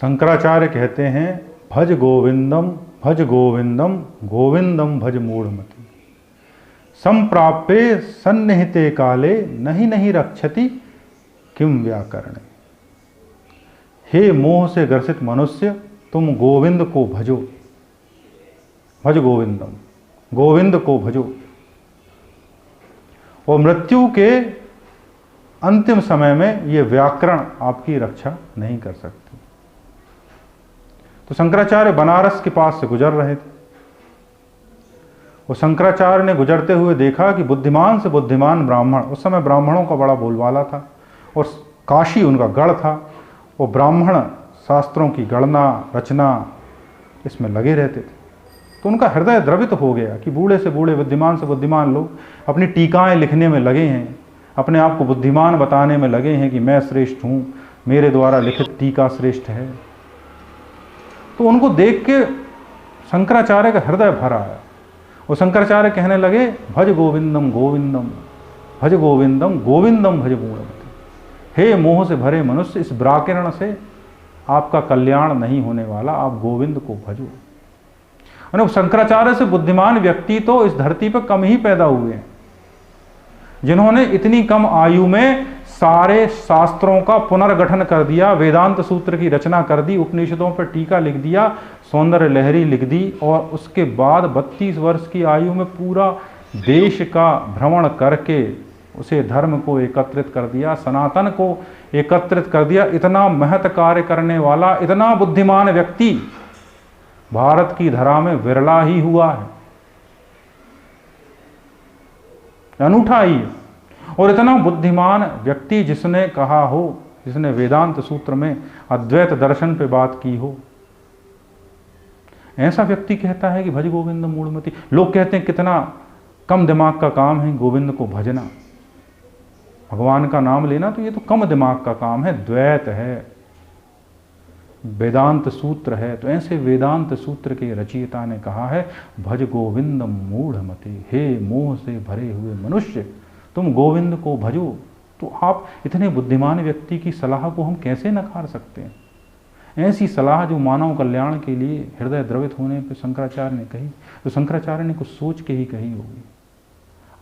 शंकराचार्य कहते हैं भज गोविंदम भज गोविंदम गोविंदम भज मूढ़मति संप्राप्ये सन्निहिते काले नहीं नहीं रक्षति किम व्याकरणे। हे मोह से ग्रसित मनुष्य, तुम गोविंद को भजो, भज गोविंदम, गोविंद को भजो, और मृत्यु के अंतिम समय में ये व्याकरण आपकी रक्षा नहीं कर सकते। तो शंकराचार्य बनारस के पास से गुजर रहे थे और शंकराचार्य ने गुजरते हुए देखा कि बुद्धिमान से बुद्धिमान ब्राह्मण, उस समय ब्राह्मणों का बड़ा बोलबाला था और काशी उनका गढ़ था, और ब्राह्मण शास्त्रों की गणना रचना इसमें लगे रहते थे। तो उनका हृदय द्रवित हो गया कि बूढ़े से बूढ़े बुद्धिमान से बुद्धिमान लोग अपनी टीकाएं लिखने में लगे हैं, अपने आप को बुद्धिमान बताने में लगे हैं कि मैं श्रेष्ठ हूँ, मेरे द्वारा लिखित टीका श्रेष्ठ है। तो उनको देख के शंकराचार्य का हृदय भर आया और शंकराचार्य कहने लगे भज गोविंदम गोविंदम भज गोविंदम गोविंदम भज मूढ़मति। हे मोह से भरे मनुष्य, इस व्याकरण से आपका कल्याण नहीं होने वाला, आप गोविंद को भजो। और शंकराचार्य से बुद्धिमान व्यक्ति तो इस धरती पर कम ही पैदा हुए हैं, जिन्होंने इतनी कम आयु में सारे शास्त्रों का पुनर्गठन कर दिया, वेदांत सूत्र की रचना कर दी, उपनिषदों पर टीका लिख दिया, सौंदर्य लहरी लिख दी, और उसके बाद 32 वर्ष की आयु में पूरा देश का भ्रमण करके उसे धर्म को एकत्रित कर दिया, सनातन को एकत्रित कर दिया। इतना महत कार्य करने वाला, इतना बुद्धिमान व्यक्ति भारत की धरा में विरला ही हुआ है, अनूठा ही। और इतना बुद्धिमान व्यक्ति जिसने कहा हो, जिसने वेदांत सूत्र में अद्वैत दर्शन पे बात की हो, ऐसा व्यक्ति कहता है कि भज गोविंद मूढ़मति। लोग कहते हैं कितना कम दिमाग का काम है गोविंद को भजना, भगवान का नाम लेना तो ये तो कम दिमाग का काम है, द्वैत है, वेदांत सूत्र है। तो ऐसे वेदांत सूत्र के रचयिता ने कहा है भज गोविंदम मूढ़मति, हे मोह से भरे हुए मनुष्य, तुम गोविंद को भजो। तो आप इतने बुद्धिमान व्यक्ति की सलाह को हम कैसे नकार सकते हैं? ऐसी सलाह जो मानव कल्याण के लिए हृदय द्रवित होने पर शंकराचार्य ने कही, तो शंकराचार्य ने कुछ सोच के ही कही होगी।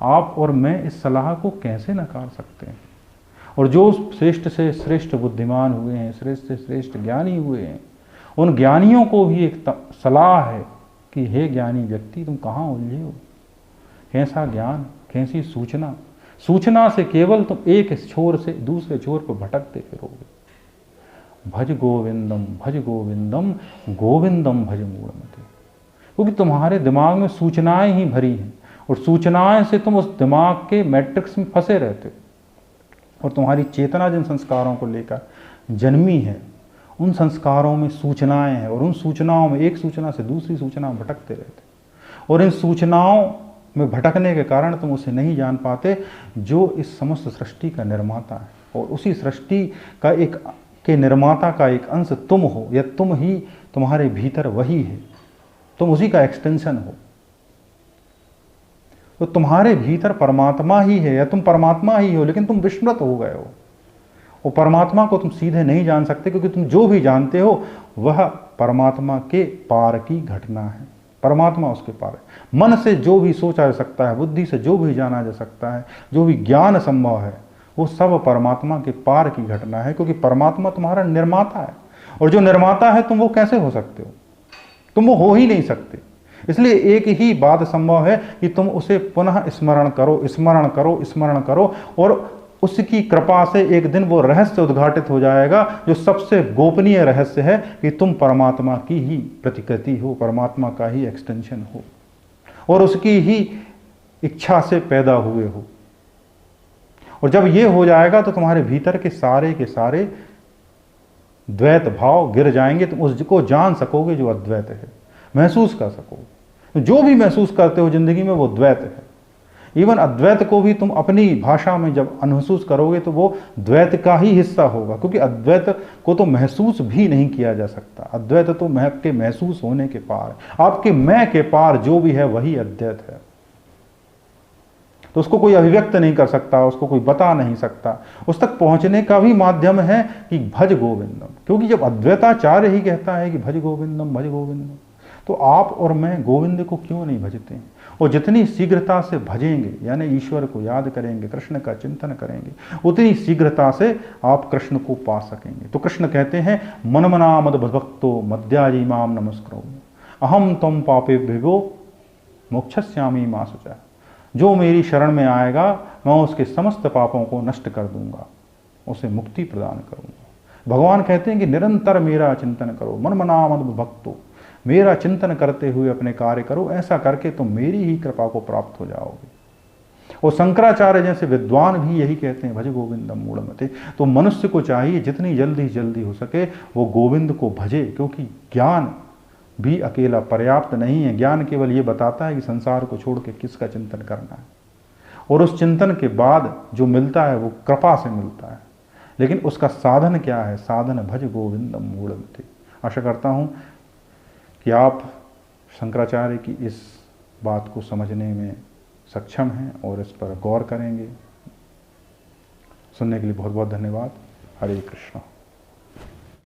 आप और मैं इस सलाह को कैसे नकार सकते हैं? और जो श्रेष्ठ से श्रेष्ठ बुद्धिमान हुए हैं, श्रेष्ठ से श्रेष्ठ ज्ञानी हुए हैं, उन ज्ञानियों को भी एक सलाह है कि हे ज्ञानी व्यक्ति, तुम कहाँ उलझे हो? कैसा ज्ञान, कैसी सूचना, सूचना से केवल तुम एक छोर से दूसरे छोर पर भटकते फिरोगे। भज गोविंदम गोविंदम भज मूढ़मति। क्योंकि तुम्हारे दिमाग में सूचनाएं ही भरी हैं और सूचनाएं से तुम उस दिमाग के मैट्रिक्स में फंसे रहते हो, और तुम्हारी चेतना जिन संस्कारों को लेकर जन्मी है उन संस्कारों में सूचनाएं हैं, और उन सूचनाओं में एक सूचना से दूसरी सूचना में भटकते रहते, और इन सूचनाओं में भटकने के कारण तुम उसे नहीं जान पाते जो इस समस्त सृष्टि का निर्माता है, और उसी सृष्टि का के निर्माता का एक अंश तुम हो, या तुम ही तुम्हारे भीतर वही है, तुम उसी का एक्सटेंशन हो। तो तुम्हारे भीतर परमात्मा ही है, या तुम परमात्मा ही हो, लेकिन तुम विस्मृत हो गए हो। वो परमात्मा को तुम सीधे नहीं जान सकते, क्योंकि तुम जो भी जानते हो वह परमात्मा के पार की घटना है। परमात्मा उसके पार है। मन से जो भी सोचा जा सकता है, बुद्धि से जो भी जाना जा सकता है, जो भी ज्ञान संभव है, वो सब परमात्मा के पार की घटना है, क्योंकि परमात्मा तुम्हारा निर्माता है। और जो निर्माता है तुम वो कैसे हो सकते हो? तुम वो हो ही नहीं सकते। इसलिए एक ही बात संभव है कि तुम उसे पुनः स्मरण करो, स्मरण करो, स्मरण करो, और उसकी कृपा से एक दिन वो रहस्य उद्घाटित हो जाएगा जो सबसे गोपनीय रहस्य है कि तुम परमात्मा की ही प्रतिकृति हो, परमात्मा का ही एक्सटेंशन हो, और उसकी ही इच्छा से पैदा हुए हो। और जब ये हो जाएगा तो तुम्हारे भीतर के सारे द्वैत भाव गिर जाएंगे, तुम उसको जान सकोगे जो अद्वैत है, महसूस कर सकोगे। जो भी महसूस करते हो जिंदगी में वो द्वैत है। इवन अद्वैत को भी तुम अपनी भाषा में जब महसूस करोगे तो वो द्वैत का ही हिस्सा होगा, क्योंकि अद्वैत को तो महसूस भी नहीं किया जा सकता। अद्वैत तो आपके महसूस होने के पार, आपके मैं के पार जो भी है वही अद्वैत है। तो उसको कोई अभिव्यक्त नहीं कर सकता, उसको कोई बता नहीं सकता। उस तक पहुंचने का भी माध्यम है कि भज गोविंदम, क्योंकि जब अद्वैताचार्य ही कहता है कि भज गोविंदम भज गोविंदम, तो आप और मैं गोविंद को क्यों नहीं भजते हैं? और जितनी शीघ्रता से भजेंगे, यानी ईश्वर को याद करेंगे, कृष्ण का चिंतन करेंगे, उतनी शीघ्रता से आप कृष्ण को पा सकेंगे। तो कृष्ण कहते हैं मनमना मद भक्तो मध्याजी माम नमस्करो अहम तम पापे भिगो मोक्षस्यामी मां सुचा। जो मेरी शरण में आएगा मैं उसके समस्त पापों को नष्ट कर दूंगा, उसे मुक्ति प्रदान करूंगा। भगवान कहते हैं कि निरंतर मेरा चिंतन करो, मनमना मद भक्तो, मेरा चिंतन करते हुए अपने कार्य करो, ऐसा करके तुम मेरी ही कृपा को प्राप्त हो जाओगे। और शंकराचार्य जैसे विद्वान भी यही कहते हैं भज गोविंदम मूढ़मते। तो मनुष्य को चाहिए जितनी जल्दी हो सके वो गोविंद को भजे, क्योंकि ज्ञान भी अकेला पर्याप्त नहीं है। ज्ञान केवल ये बताता है कि संसार को छोड़ के किसका चिंतन करना है, और उस चिंतन के बाद जो मिलता है वो कृपा से मिलता है। लेकिन उसका साधन क्या है? साधन भज गोविंदम मूढ़मते। आशा करता हूँ कि आप शंकराचार्य की इस बात को समझने में सक्षम हैं और इस पर गौर करेंगे। सुनने के लिए बहुत बहुत धन्यवाद। हरे कृष्ण।